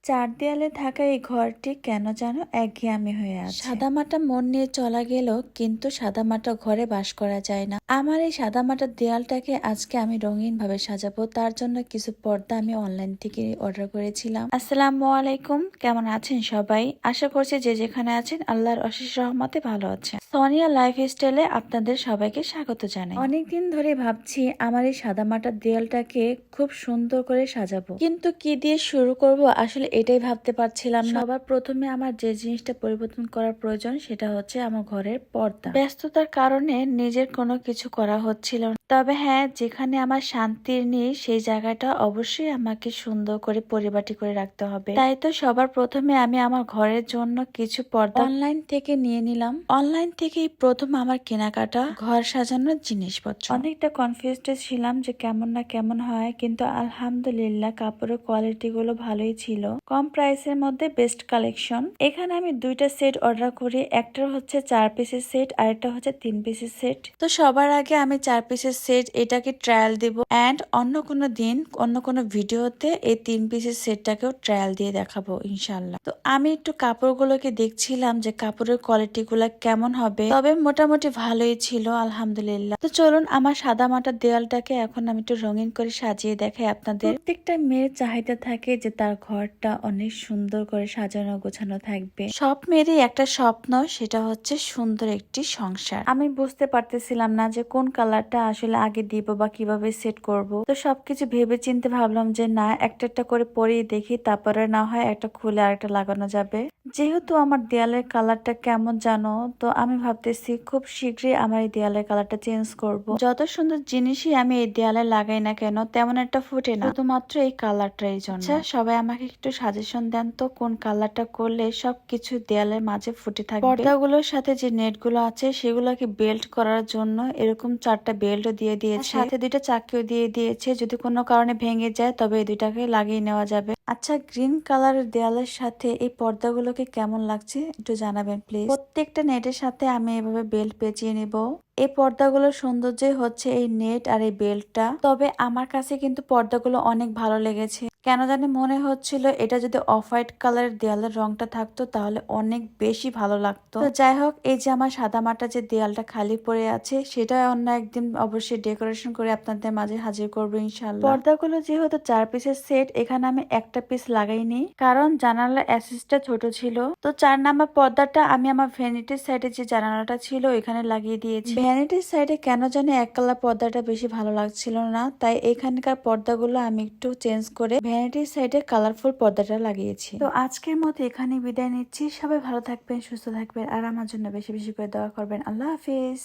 চার দেয়ালে থাকা এই ঘরটি কেন যেন একঘেয়েমি হয়ে আছে। সাদামাটা মন নিয়ে চলা গেল, কিন্তু সাদামাটা ঘরে বাস করা যায় না। আমার এই সাদামাটা দেয়ালটাকে আজকে আমি রঙিন ভাবে সাজাবো। তার জন্য কিছু পর্দা আমি অনলাইন থেকে অর্ডার করেছিলাম। আসসালামু আলাইকুম, কেমন আছেন সবাই? আশা করছি যে যেখানে আছেন আল্লাহর অশেষ রহমতে ভালো আছেন। সোনিয়া লাইফস্টাইলে আপনাদের সবাইকে স্বাগত জানাই। অনেকদিন ধরে ভাবছি আমার এই সাদামাটার দেয়ালটাকে খুব সুন্দর করে সাজাবো, কিন্তু কি দিয়ে শুরু করব আসলে এটাই ভাবতে পারছিলাম না। সবার প্রথমে আমার যে জিনিসটা পরিবর্তন করার প্রয়োজন সেটা হচ্ছে আমার ঘরের পর্দা। ব্যস্ততার কারণে নিজের কোনো কিছু করা হচ্ছিল না। তবে হ্যাঁ, যেখানে আমার শান্তির নেই সেই জায়গাটা অবশ্যই আমাকে সুন্দর করে পরিপাটি করে রাখতে হবে। তাই তো সবার প্রথমে আমি আমার ঘরের জন্য কিছু পর্দা অনলাইন থেকে নিয়ে নিলাম। অনলাইন থেকেই প্রথম আমার কেনাকাটা ঘর সাজানোর জিনিসপত্র। অনেকটা কনফিউজড ছিলাম যে কেমন না কেমন হয়, কিন্তু আলহামদুলিল্লাহ কাপড়ের কোয়ালিটি গুলো ভালোই ছিল। কম প্রাইসের মধ্যে বেস্ট কালেকশন। এখানে আমি দুইটা সেট অর্ডার করি, একটা হচ্ছে 4 পিসের সেট আর একটা হচ্ছে 3 পিসের সেট। তো সবার আগে আমি 4 পিসের সেট এটাকে ট্রায়াল দিব, এন্ড অন্য কোনো দিন অন্য কোনো ভিডিওতে এই 3 পিসের সেটটাকেও ট্রায়াল দিয়ে দেখাবো ইনশাল্লাহ। তো আমি একটু কাপড়গুলোকে দেখছিলাম যে কাপড়ের কোয়ালিটি গুলা কেমন হবে, তবে মোটামুটি ভালোই ছিল আলহামদুলিল্লাহ। তো চলুন আমার সাদা মাটার দেয়ালটাকে এখন আমি একটু রঙিন করে সাজিয়ে দেখাই আপনাদের। প্রত্যেকটা মেয়ের চাহিদা থাকে যে তার ঘরটা অনেক সুন্দর করে সাজানো গোছানো থাকবে। সব মেয়েরই একটা স্বপ্ন, সেটা হচ্ছে সুন্দর একটি সংসার। আমি বুঝতে পারতেছিলাম না যে কোন কালারটা আসলে আগে দিব বা কিভাবে সেট করব। তো সবকিছু ভেবে চিন্তে ভাবলাম যে না, একটা একটা করে পরেই দেখি, তারপরে না হয় একটা খুলে আরেকটা লাগানো যাবে। যেহেতু আমার দেয়ালের কালারটা কেমন জানো, তো আমি ভাবতেছি খুব শীঘ্রই আমার এই দেয়ালের কালারটা চেঞ্জ করব। যত সুন্দর জিনিসই আমি এই দেয়ালে লাগাই না কেন তেমন একটা ফুটে না, শুধুমাত্র এই কালারটা এই জন্য। আচ্ছা, সবাই আমাকে একটু সাজেশন দেন তো কোন কালারটা করলে সবকিছু দেয়ালের মাঝে ফুটে থাকবে। পর্দাগুলোর সাথে যে নেট গুলো আছে সেগুলোকে বেল্ট করার জন্য এরকম 4টা বেল্টও দিয়ে দিয়েছে, সাথে 2টা চাকিও দিয়ে দিয়েছে। যদি কোনো কারণে ভেঙে যায় তবে এই দুইটাকে লাগিয়ে নেওয়া যাবে। আচ্ছা, গ্রিন কালারের দেয়ালের সাথে এই পর্দাগুলোকে কেমন লাগছে একটু জানাবেন প্লিজ। প্রত্যেকটা নেটের সাথে আমি এভাবে বেল্ট পেঁচিয়ে নিব। এই পর্দাগুলোর সৌন্দর্যই হচ্ছে এই নেট আর এই বেল্টটা। তবে আমার কাছে কিন্তু পর্দাগুলো অনেক ভালো লেগেছে। কেন জানি মনে হচ্ছিল এটা যদি অফ হোয়াইট কালারের দেয়ালের রংটা থাকতো তাহলে অনেক বেশি ভালো লাগতো। তো যাই হোক, এই যে আমার সাদামাটা যে দেয়ালটা খালি পড়ে আছে সেটা অন্য একদিন অবশ্যই ডেকোরেশন করে আপনাদের মাঝে হাজির করবো ইনশাল্লাহ। পর্দাগুলো যেহেতু 4 পিসের সেট, এখানে আমি একটা পিস লাগাইনি কারণ জানালার অ্যাসিসটা ছোট ছিল। তো 4 নাম্বার পর্দাটা আমি আমার ভ্যানিটির সাইডে যে জানালাটা ছিল এখানে লাগিয়ে দিয়েছি। ভ্যানিটির সাইডে কেন জানি এক কালার পর্দাটা বেশি ভালো লাগছিল না, তাই এখানকার পর্দাগুলো আমি একটু চেঞ্জ করে ভ্যানিটির সাইডে কালারফুল পর্দাটা লাগিয়েছি। তো আজকের মতো এখানে বিদায় নিচ্ছি। সবাই ভালো থাকবেন, সুস্থ থাকবেন আর আমার জন্য বেশি বেশি করে দোয়া করবেন। আল্লাহ হাফিজ।